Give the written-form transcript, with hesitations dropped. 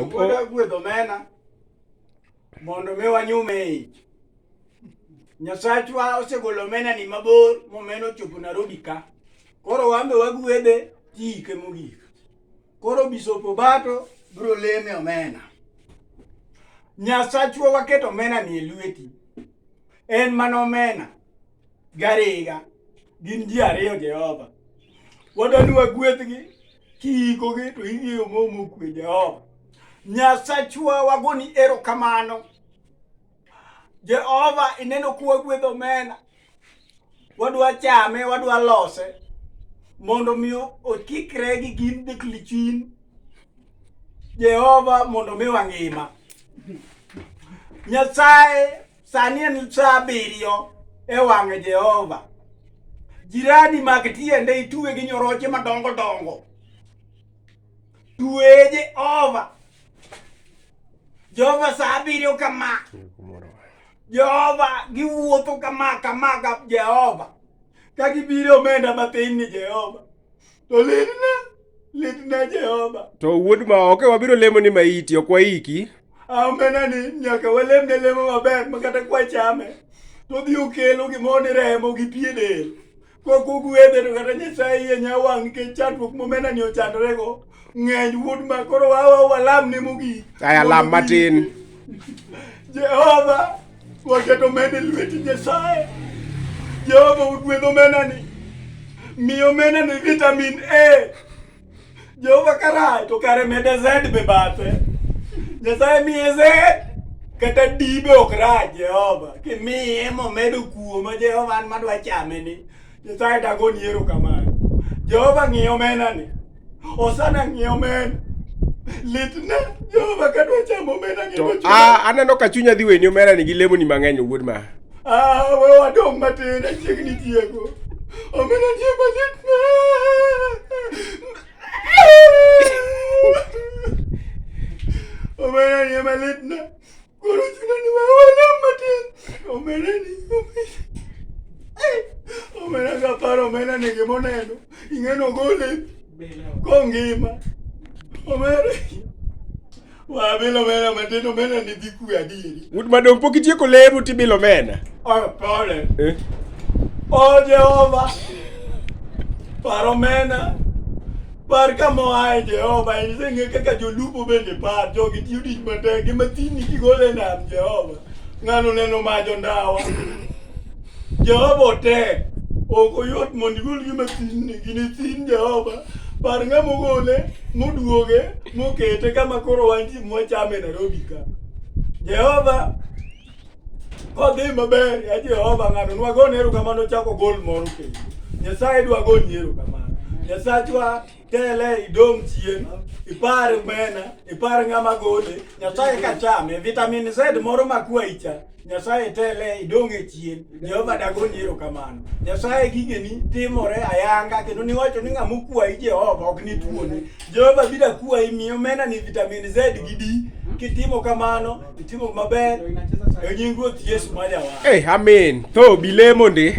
Oda gwedho omena mondo mi wanyume ich. Nyasachwa osegolo omena ni mabor momeno ochopo Nairobi ka. Koro wambe wagwedhe tike mogik. Koro Bishop Obato bro leme omena. Nyasachwa waketo omena ni e lweti. En mano omena gariga gin ji ariyo Jehova. Wadwani wagwedhgi kiikogi to ing'iyo momo kwe Jehova. Nyasachwa wagoni erokamano. Jehova ineno kuwa gwedho omena. Wadwa chame, wadwa lose mondo mi okikre gi gin deklichin Jehova mondo mi wangima. Nyasaye sani en saa 7 e wang'e Jehova. Jirani mag tiende ituwe gi nyoroche madongo dongo. Tuwe Jehova. Jehova saa 7 kama. Jehova giwuotho kama Jehova. Ka gibiro omenda mathin ni Jehova. To litna Jehova. To wuod ma ok wabiro lemo ni maiti ok waiki. Omena ni nyaka walemne lemo maber makata kwa chame. To dhi okelo gimoni remo gi pie del. Kogwedhe to kata Nyasaye nyawang' ke chandruok momena ni ochandorego ng'eny wuod ma koro walam ne mogik. Aya lam matin. Jehova waketo omena e lweti Nyasaye. Jehova ugwedho omena ni. Mi omena ni vitamin A. Jehova karai to kare mede Z be bathe. Nyasaye miye Z kata D be ok rach Jehova. Kimiye momedo kuoma Jehova an madwa chame ni. Nyasaye dagoni erokamano. Jehova ng'iyo omena ni. Osana ng'iyo omena. Litna Jehova kadwa chamo omena ni. Aneno ka chunya dhi weni omena ni gi lemo ni mang'eny wuod ma. We wadong' matin chiegni tieko. Omena ni ema litna. Omena ni ema litna. Koro chunya ni wadong' matin. Omena ni. Omena ga paro omena ni gimoneno. Ing'eno gole kongima. Omena. Wabilo omena matin omena ni dhi kwe adieri. Wuod madong' pok itieko lemo tibilo omena. Pole. O Jehova. Paro omena. Par kamoae Jehova. Iseng'e kaka jolupo bende par. Jogi tiyo tich matek. Gimathini kigole nam Jehova. Ng'ano neno majo ndawa. Jehova otek. Oko yot mondo igol gima thin ni gini thin Jehova. Par ng'ama ogole, moduoge, mokete kama koro wanti mwachame Nairobi ka. Jehova kodhi maber ya Jehova ng'ano nwagone erokamano chako gol moro kendo. Nyasaye dwa goni erokamano. Nyasachwa tele idong' chien. Ipar omena, ipar ng'ama gole. Nyasaye kachame vitamin Z moro makwa icha. Nyasaye tele idong' e chien. Jehova dagoni erokamano. Nyasaye gigeni timore ayanga kendo niwacho ni ng'ama okwayi Jehova ok ni tuone. Jehova biro kwayi miyo omena ni vitamin Z gi D. Kitimo kamano, itimo maber. E nying Ruoth Yesu ma Jawan. Amen. To bilemo ndi.